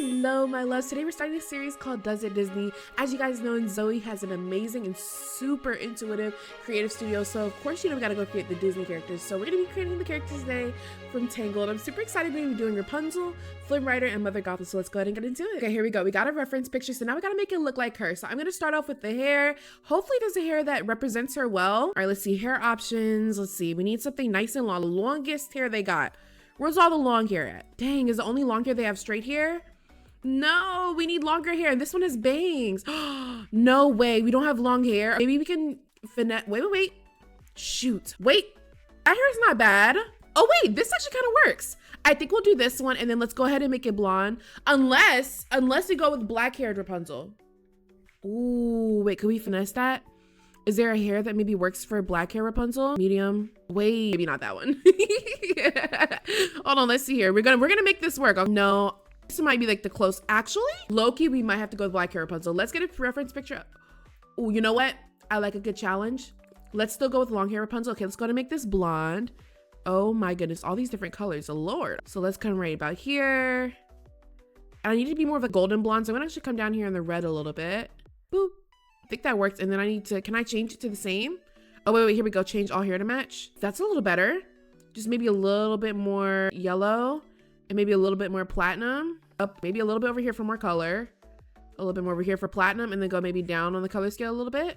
Hello my loves, today we're starting a series called Does It Disney. As you guys know, InZoi has an amazing and super intuitive creative studio, so of course we gotta go create the Disney characters. So we're gonna be creating the characters today from Tangled. I'm super excited to be doing Rapunzel, Flynn Rider, and Mother Gothel, so let's go ahead and get into it. Okay, here we go. We got a reference picture, so now we gotta make it look like her. So I'm gonna start off with the hair. Hopefully there's a hair that represents her well. All right, let's see, hair options. Let's see, we need something nice and long. The longest hair they got. Where's all the long hair at? Dang, is the only long hair they have straight hair? No, we need longer hair, and this one has bangs. No way, we don't have long hair. Maybe we can finesse. Wait. Shoot, wait. That hair is not bad. Oh wait, this actually kind of works. I think we'll do this one, and then let's go ahead and make it blonde. Unless we go with black haired Rapunzel. Ooh, wait, could we finesse that? Is there a hair that maybe works for black hair Rapunzel? Medium. Wait, maybe not that one. Hold on, let's see here. We're gonna make this work. Oh, no. This might be like the close. Actually, low-key, we might have to go with black hair Rapunzel. Let's get a reference picture. Oh, you know what? I like a good challenge. Let's still go with long hair Rapunzel. Okay, let's go to make this blonde. Oh my goodness, all these different colors, oh Lord. So let's come right about here. And I need to be more of a golden blonde, so I'm gonna actually come down here in the red a little bit. Boop. I think that works. And then I need to, can I change it to the same? Oh, wait, here we go. Change all hair to match. That's a little better. Just maybe a little bit more yellow. And maybe a little bit more platinum. Up, maybe a little bit over here for more color. A little bit more over here for platinum, and then go maybe down on the color scale a little bit.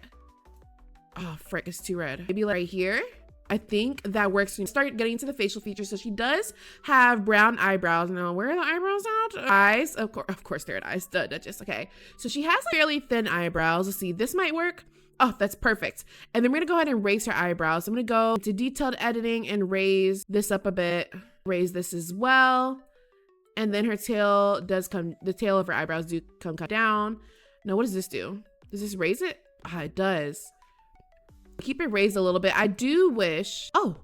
Oh, frick, it's too red. Maybe like right here. I think that works. Start getting into the facial features. So she does have brown eyebrows. Now, where are the eyebrows out? Eyes, of course they're at eyes. Duh, Duchess. Okay, so she has fairly thin eyebrows. Let's see, this might work. Oh, that's perfect. And then we're gonna go ahead and raise her eyebrows. I'm gonna go to detailed editing and raise this up a bit. Raise this as well. And then her tail does come, the tail of her eyebrows do come down. Now, what does this do? Does this raise it? Ah, it does. Keep it raised a little bit. I do wish, I'm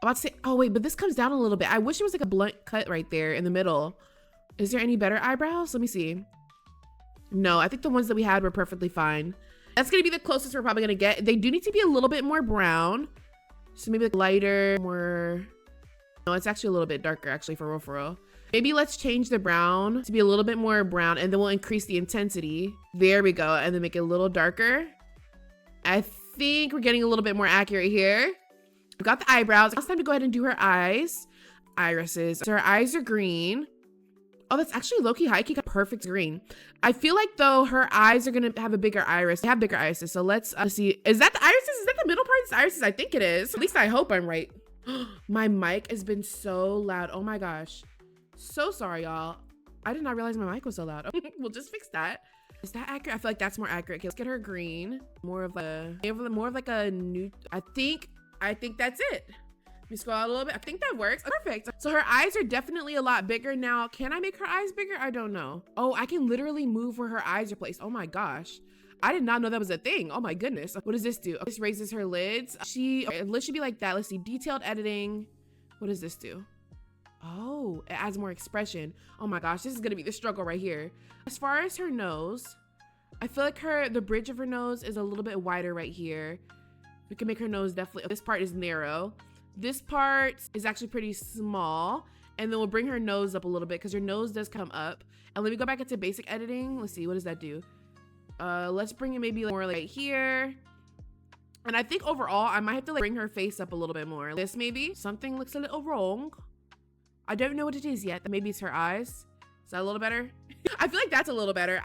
about to say, oh wait, but this comes down a little bit. I wish it was like a blunt cut right there in the middle. Is there any better eyebrows? Let me see. No, I think the ones that we had were perfectly fine. That's gonna be the closest we're probably gonna get. They do need to be a little bit more brown. So maybe like lighter, more, no, it's actually a little bit darker actually for real. Maybe let's change the brown to be a little bit more brown, and then we'll increase the intensity. There we go, and then make it a little darker. I think we're getting a little bit more accurate here. We've got the eyebrows. Now it's time to go ahead and do her eyes. Irises. So her eyes are green. Oh, that's actually low-key, high-key, perfect green. I feel like though her eyes are gonna have a bigger iris. They have bigger irises. So let's see. Is that the irises? Is that the middle part of the irises? I think it is. At least I hope I'm right. My mic has been so loud. Oh my gosh. So sorry, y'all. I did not realize my mic was so loud. We'll just fix that. Is that accurate? I feel like that's more accurate. Okay, let's get her green. More of like a new, I think that's it. Let me scroll out a little bit. I think that works. Perfect. So her eyes are definitely a lot bigger now. Can I make her eyes bigger? I don't know. Oh, I can literally move where her eyes are placed. Oh my gosh. I did not know that was a thing. Oh my goodness. What does this do? This raises her lids. Lids should be like that. Let's see, detailed editing. What does this do? Oh, it adds more expression. Oh my gosh, this is gonna be the struggle right here. As far as her nose, I feel like the bridge of her nose is a little bit wider right here. We can make her nose definitely, this part is narrow. This part is actually pretty small. And then we'll bring her nose up a little bit because her nose does come up. And let me go back into basic editing. Let's see, what does that do? Let's bring it maybe more like right here. And I think overall, I might have to like bring her face up a little bit more. This maybe, something looks a little wrong. I don't know what it is yet. Maybe it's her eyes. Is that a little better? I feel like that's a little better.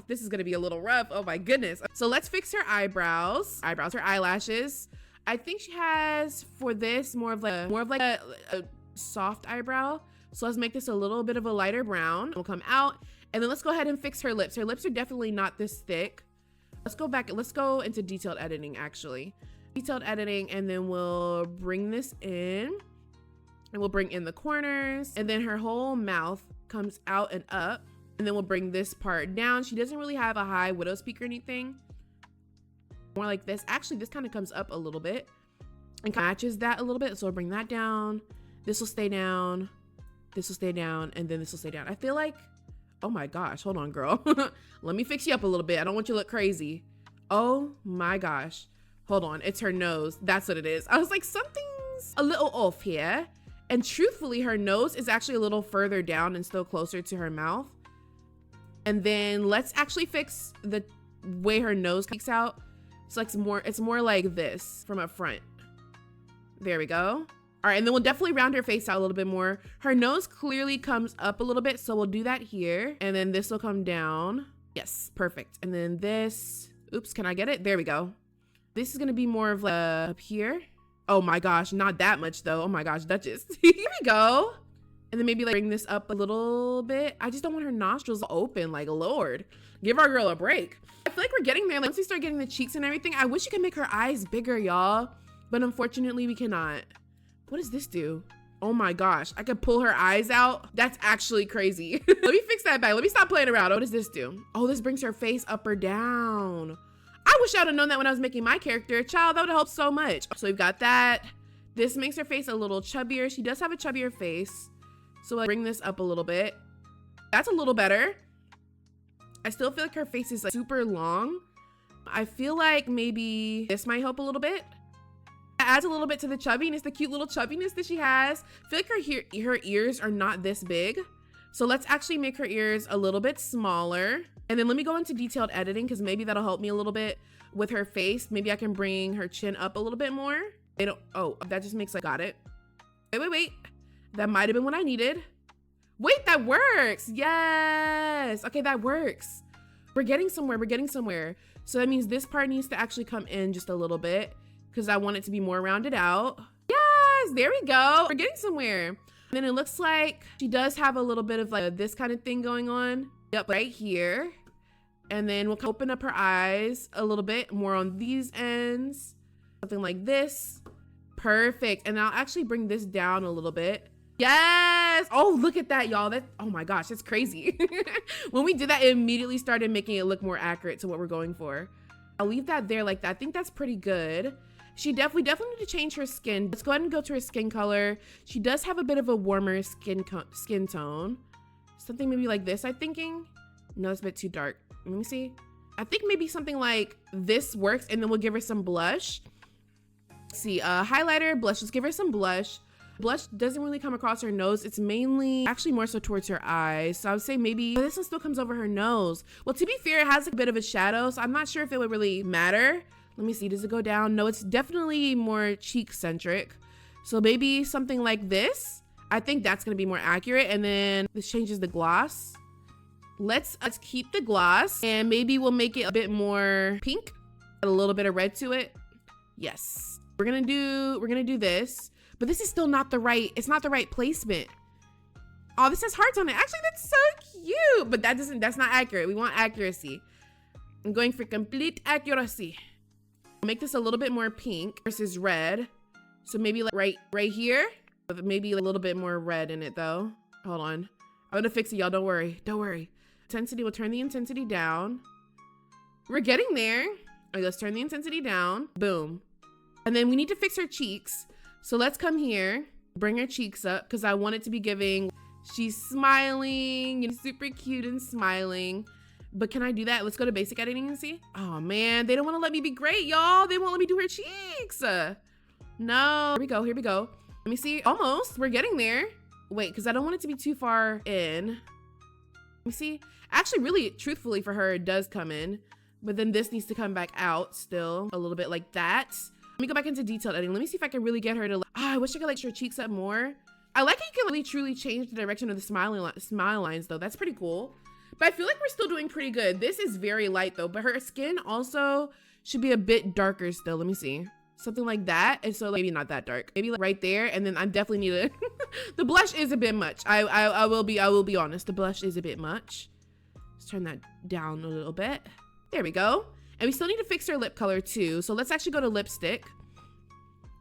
This is gonna be a little rough. Oh my goodness. So let's fix her eyebrows. Her eyelashes. I think she has for this more of like a soft eyebrow. So let's make this a little bit of a lighter brown. We'll come out, and then let's go ahead and fix her lips. Her lips are definitely not this thick. Let's go back. Let's go into detailed editing actually. Detailed editing, and then we'll bring this in. And we'll bring in the corners, and then her whole mouth comes out and up, and then we'll bring this part down. She doesn't really have a high widow's peak or anything. More like this. Actually, this kind of comes up a little bit and matches that a little bit. So we'll bring that down. This will stay down. This will stay down, and then this will stay down. I feel like, oh my gosh, hold on, girl. Let me fix you up a little bit. I don't want you to look crazy. Oh my gosh. Hold on, it's her nose. That's what it is. I was like, something's a little off here. And truthfully, her nose is actually a little further down and still closer to her mouth. And then let's actually fix the way her nose peeks out. So it's more like this from up front. There we go. All right, and then we'll definitely round her face out a little bit more. Her nose clearly comes up a little bit, so we'll do that here. And then this will come down. Yes, perfect. And then this, oops, can I get it? There we go. This is gonna be more of like up here. Oh my gosh, not that much though. Oh my gosh, Duchess. Here we go. And then maybe like bring this up a little bit. I just don't want her nostrils open, like Lord. Give our girl a break. I feel like we're getting there. Like, once we start getting the cheeks and everything, I wish you could make her eyes bigger, y'all. But unfortunately, we cannot. What does this do? Oh my gosh, I could pull her eyes out. That's actually crazy. Let me fix that back. Let me stop playing around. What does this do? Oh, this brings her face up or down. I wish I would have known that when I was making my character. Child, that would have helped so much. So we've got that. This makes her face a little chubbier. She does have a chubbier face. So I'll bring this up a little bit. That's a little better. I still feel like her face is like super long. I feel like maybe this might help a little bit. It adds a little bit to the chubbiness, the cute little chubbiness that she has. I feel like her ears are not this big. So let's actually make her ears a little bit smaller. And then let me go into detailed editing because maybe that'll help me a little bit with her face. Maybe I can bring her chin up a little bit more. Oh, that just makes like, got it. Wait. That might have been what I needed. Wait, that works. Yes. Okay, that works. We're getting somewhere. So that means this part needs to actually come in just a little bit because I want it to be more rounded out. Yes, there we go. We're getting somewhere. And then it looks like she does have a little bit of like this kind of thing going on. Yep, right here. And then we'll open up her eyes a little bit more on these ends. Something like this. Perfect. And I'll actually bring this down a little bit. Yes. Oh, look at that, y'all. Oh my gosh, that's crazy. When we did that, it immediately started making it look more accurate to what we're going for. I'll leave that there like that. I think that's pretty good. We definitely need to change her skin. Let's go ahead and go to her skin color. She does have a bit of a warmer skin tone. Something maybe like this, I'm thinking. No, it's a bit too dark. Let me see. I think maybe something like this works, and then we'll give her some blush. Let's see, highlighter, blush. Let's give her some blush. Blush doesn't really come across her nose. It's mainly actually more so towards her eyes. So I would say maybe this one still comes over her nose. Well, to be fair, it has a bit of a shadow, so I'm not sure if it would really matter. Let me see, does it go down? No, it's definitely more cheek centric. So maybe something like this. I think that's gonna be more accurate. And then this changes the gloss. Let's keep the gloss and maybe we'll make it a bit more pink. Add a little bit of red to it. Yes, we're gonna do this. But this is still not it's not the right placement. Oh, this has hearts on it. Actually, that's so cute. But that's not accurate. We want accuracy. I'm going for complete accuracy. I'll make this a little bit more pink versus red. So maybe like right here. Maybe a little bit more red in it though. Hold on. I'm gonna fix it, y'all. Don't worry. Intensity, we'll turn the intensity down. We're getting there. Okay, let's turn the intensity down. Boom. And then we need to fix her cheeks. So let's come here, bring her cheeks up because I want it to be giving, she's smiling, you know, super cute and smiling. But can I do that? Let's go to basic editing and see. Oh man, they don't want to let me be great, y'all. They won't let me do her cheeks. No, here we go. Let me see, almost, we're getting there. Wait, because I don't want it to be too far in. Let me see. Actually, really, truthfully for her, it does come in. But then this needs to come back out still a little bit like that. Let me go back into detailed editing. Let me see if I can really get her to, I wish I could like her cheeks up more. I like how you can really truly change the direction of the smile lines though. That's pretty cool. But I feel like we're still doing pretty good. This is very light though, but her skin also should be a bit darker still. Let me see. Something like that. And so maybe not that dark. Maybe like right there. And then I definitely need to, the blush is a bit much. I will be honest. The blush is a bit much. Let's turn that down a little bit. There we go. And we still need to fix her lip color too. So let's actually go to lipstick.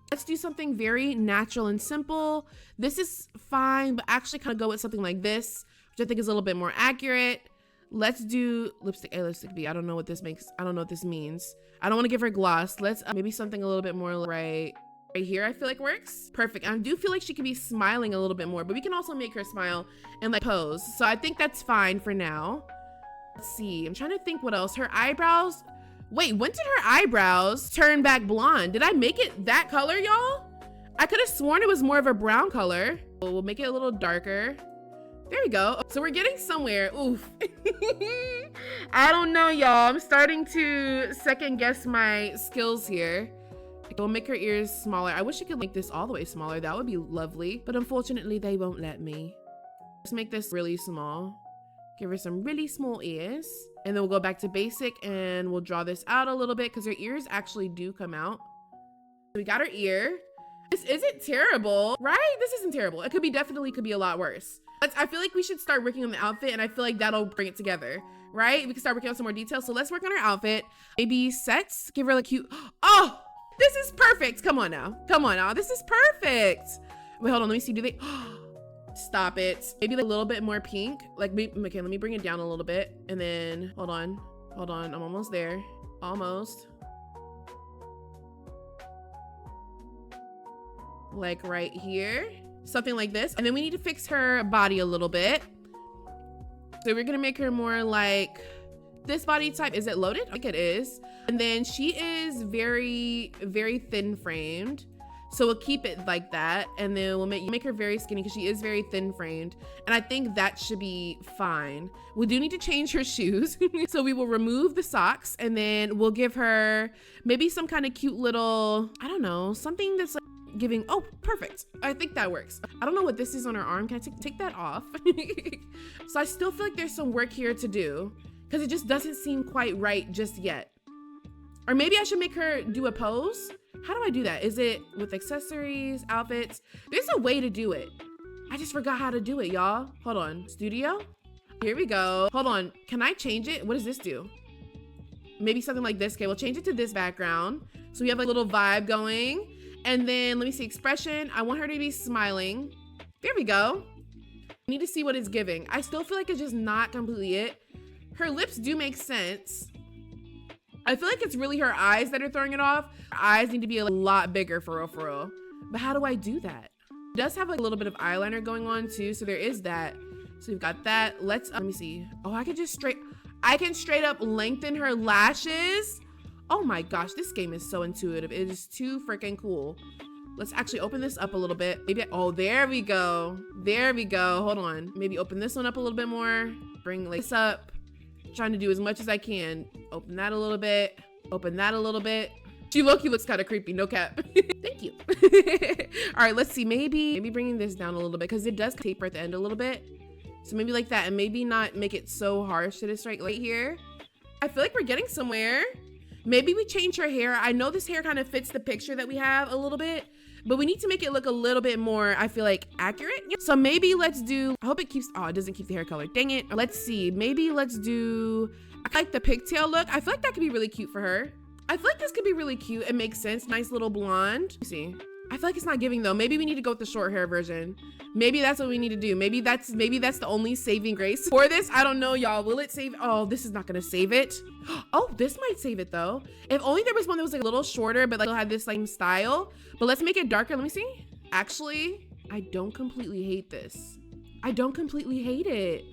Let's do something very natural and simple. This is fine, but actually kind of go with something like this, which I think is a little bit more accurate. Let's do lipstick A, lipstick B. I don't know what this makes. I don't know what this means. I don't want to give her gloss. Let's maybe something a little bit more right here. I feel like works. Perfect. I do feel like she could be smiling a little bit more, but we can also make her smile and like pose. So I think that's fine for now. Let's see. I'm trying to think what else. Her eyebrows. Wait, when did her eyebrows turn back blonde? Did I make it that color, y'all? I could have sworn it was more of a brown color. We'll make it a little darker. There we go. So we're getting somewhere. Oof. I don't know, y'all. I'm starting to second guess my skills here. We'll make her ears smaller. I wish I could make this all the way smaller. That would be lovely. But unfortunately, they won't let me. Let's make this really small. Give her some really small ears. And then we'll go back to basic and we'll draw this out a little bit because her ears actually do come out. So we got her ear. This isn't terrible, right? This isn't terrible. It could be could be a lot worse. I feel like we should start working on the outfit and I feel like that'll bring it together, right? We can start working on some more details. So let's work on her outfit. Maybe sets, give her like cute. Oh, this is perfect. Come on now. Come on now. This is perfect. Wait, hold on. Let me see. Do they, stop it. Maybe like a little bit more pink. Like, okay, let me bring it down a little bit. And then, hold on. I'm almost there. Almost. Like right here. Something like this. And then we need to fix her body a little bit. So we're gonna make her more like this body type. Is it loaded? I think it is. And then she is very, very thin framed. So we'll keep it like that. And then we'll make her very skinny because she is very thin framed. And I think that should be fine. We do need to change her shoes. So we will remove the socks and then we'll give her maybe some kind of cute little, I don't know, something that's like giving, oh, perfect. I think that works. I don't know what this is on her arm. Can I take that off? So I still feel like there's some work here to do because it just doesn't seem quite right just yet. Or maybe I should make her do a pose. How do I do that? Is it with accessories, outfits? There's a way to do it. I just forgot how to do it, y'all. Hold on, studio. Here we go. Hold on, can I change it? What does this do? Maybe something like this. Okay, we'll change it to this background. So we have a little vibe going. And then let me see, expression. I want her to be smiling. There we go. I need to see what it's giving. I still feel like it's just not completely it. Her lips do make sense. I feel like it's really her eyes that are throwing it off. Her eyes need to be a lot bigger for real, for real. But how do I do that? It does have like a little bit of eyeliner going on too. So there is that. So we've got that. Let's, let me see. Oh, I can straight up lengthen her lashes. Oh my gosh, this game is so intuitive. It is too freaking cool. Let's actually open this up a little bit. Maybe, oh, there we go. There we go. Hold on. Maybe open this one up a little bit more. Bring this up. Trying to do as much as I can. Open that a little bit. Open that a little bit. She low-key looks kind of creepy, no cap. Thank you. All right, let's see. Maybe bringing this down a little bit because it does taper at the end a little bit. So maybe like that and maybe not make it so harsh to this right here. I feel like we're getting somewhere. Maybe we change her hair. I know this hair kind of fits the picture that we have a little bit, but we need to make it look a little bit more, I feel like, accurate. So maybe let's do, I hope it keeps, oh, it doesn't keep the hair color. Dang it. Let's see. Maybe let's do, I like the pigtail look. I feel like that could be really cute for her. I feel like this could be really cute. It makes sense. Nice little blonde. Let me see. I feel like it's not giving though. Maybe we need to go with the short hair version. Maybe that's what we need to do. Maybe that's the only saving grace for this. I don't know, y'all. Will it save? Oh, this is not gonna save it. Oh, this might save it though. If only there was one that was like a little shorter, but like had this like style. But let's make it darker. Let me see. Actually, I don't completely hate this. I don't completely hate it.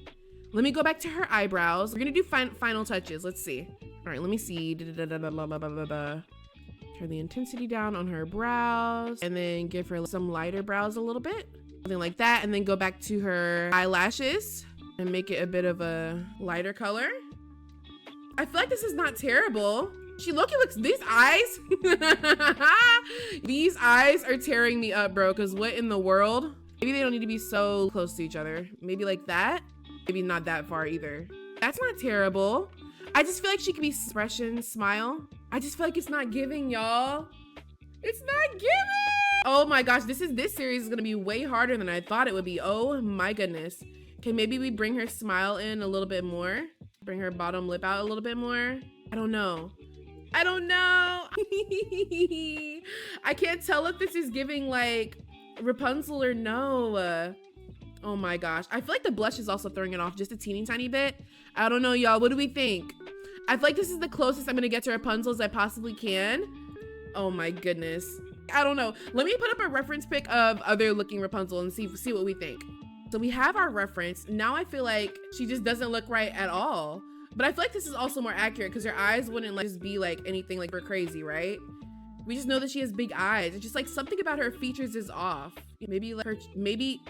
Let me go back to her eyebrows. We're gonna do final touches. Let's see. All right, let me see. Turn the intensity down on her brows and then give her some lighter brows a little bit. Something like that. And then go back to her eyelashes and make it a bit of a lighter color. I feel like this is not terrible. She low-key looks, these eyes, these eyes are tearing me up, bro. Cause what in the world? Maybe they don't need to be so close to each other. Maybe like that. Maybe not that far either. That's not terrible. I just feel like she could be expression, smile. I just feel like it's not giving, y'all. It's not giving. Oh my gosh, this series is gonna be way harder than I thought it would be. Oh my goodness. Okay, maybe we bring her smile in a little bit more. Bring her bottom lip out a little bit more. I don't know. I don't know. I can't tell if this is giving like Rapunzel or no. Oh my gosh. I feel like the blush is also throwing it off just a teeny tiny bit. I don't know, y'all. What do we think? I feel like this is the closest I'm gonna get to Rapunzel as I possibly can. Oh my goodness. I don't know. Let me put up a reference pic of other looking Rapunzel and see what we think. So we have our reference. Now I feel like she just doesn't look right at all. But I feel like this is also more accurate because her eyes wouldn't like just be like anything like we're crazy, right? We just know that she has big eyes. It's just like something about her features is off. Maybe like her, maybe,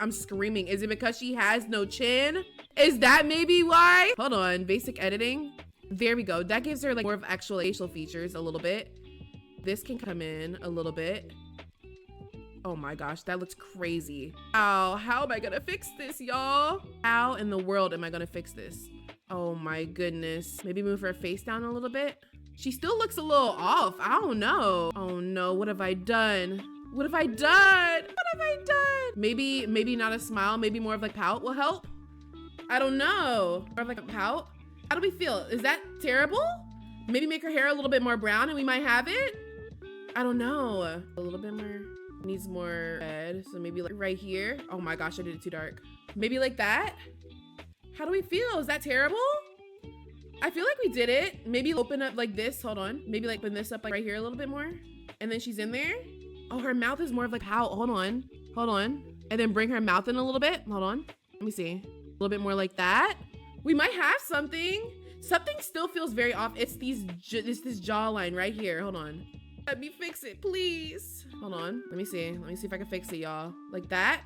I'm screaming. Is it because she has no chin? Is that maybe why? Hold on, basic editing. There we go. That gives her like more of actual facial features a little bit. This can come in a little bit. Oh my gosh, that looks crazy. How am I gonna fix this, y'all? How in the world am I gonna fix this? Oh my goodness. Maybe move her face down a little bit. She still looks a little off. I don't know. Oh no, what have I done? What have I done? What have I done? Maybe not a smile, maybe more of like pout will help. I don't know. More of like a pout. How do we feel? Is that terrible? Maybe make her hair a little bit more brown and we might have it. I don't know. A little bit more. Needs more red. So maybe like right here. Oh my gosh, I did it too dark. Maybe like that. How do we feel? Is that terrible? I feel like we did it. Maybe open up like this. Hold on. Maybe like open this up like right here a little bit more. And then she's in there. Oh, her mouth is more of like how? Hold on. Hold on. And then bring her mouth in a little bit. Hold on. Let me see. A little bit more like that. We might have something. Something still feels very off. It's this jawline right here. Hold on. Let me fix it, please. Hold on. Let me see. Let me see if I can fix it, y'all. Like that.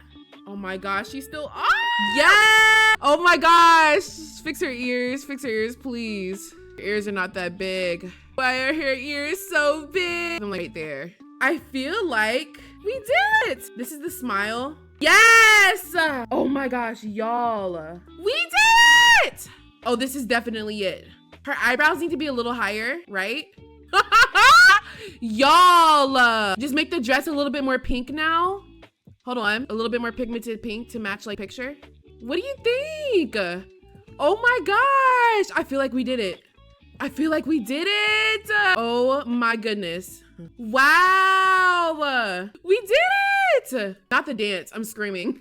Oh my gosh, she's still off. Yeah. Oh my gosh. Fix her ears. Fix her ears, please. Her ears are not that big. Why are her ears so big? I'm like right there. I feel like we did it. This is the smile. Yes. Oh my gosh, y'all. We did it. Oh, this is definitely it. Her eyebrows need to be a little higher, right? Y'all, just make the dress a little bit more pink now. Hold on, a little bit more pigmented pink to match like picture. What do you think? Oh my gosh, I feel like we did it. I feel like we did it. Oh my goodness. Wow, we did it. Not the dance, I'm screaming.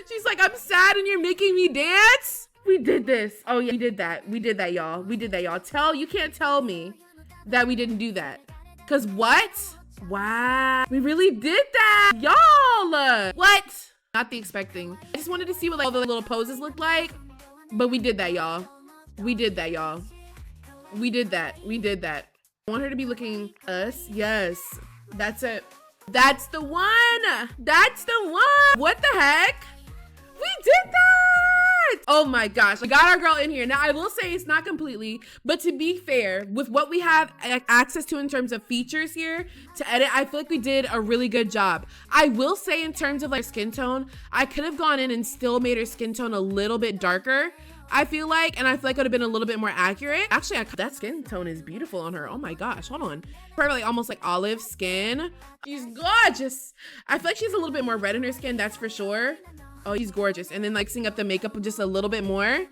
She's like, I'm sad and you're making me dance. We did this. Oh yeah, we did that. We did that, y'all. We did that, y'all. You can't tell me that we didn't do that. Cause what? Wow, we really did that, y'all. What? Not the expecting. I just wanted to see what like all the little poses looked like, but we did that, y'all. We did that, y'all. We did that. We did that. I want her to be looking us. Yes, that's it. That's the one. That's the one. What the heck? We did that. Oh my gosh, we got our girl in here. Now I will say it's not completely, but to be fair, with what we have access to in terms of features here to edit, I feel like we did a really good job. I will say in terms of like skin tone, I could have gone in and still made her skin tone a little bit darker, I feel like, and I feel like it would have been a little bit more accurate. Actually, that skin tone is beautiful on her. Oh my gosh, hold on. Probably like almost like olive skin. She's gorgeous. I feel like she's a little bit more red in her skin, that's for sure. Oh, he's gorgeous. And then like mixing up the makeup just a little bit more.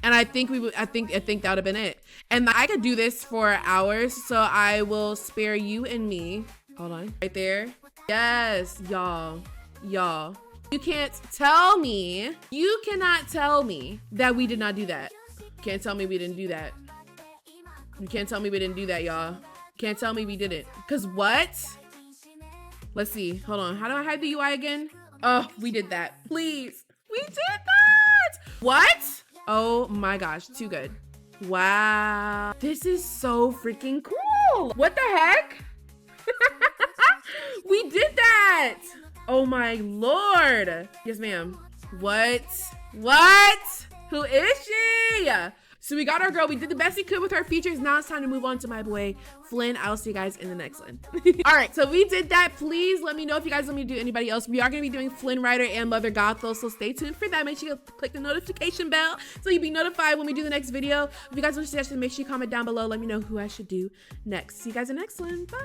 And I think I think that would have been it. And I could do this for hours. So I will spare you and me. Hold on. Right there. Yes, y'all. Y'all. You can't tell me. You cannot tell me that we did not do that. Can't tell me we didn't do that. You can't tell me we didn't do that, y'all. Can't tell me we didn't. Cause what? Let's see. Hold on. How do I hide the UI again? Oh, we did that. Please. We did that. What? Oh my gosh. Too good. Wow. This is so freaking cool. What the heck? We did that. Oh my Lord. Yes, ma'am. What? What? Who is she? So we got our girl. We did the best we could with our features. Now it's time to move on to my boy, Flynn. I'll see you guys in the next one. All right, so we did that. Please let me know if you guys want me to do anybody else. We are going to be doing Flynn Rider and Mother Gothel, so stay tuned for that. Make sure you click the notification bell so you'll be notified when we do the next video. If you guys want to suggest, make sure you comment down below. Let me know who I should do next. See you guys in the next one. Bye.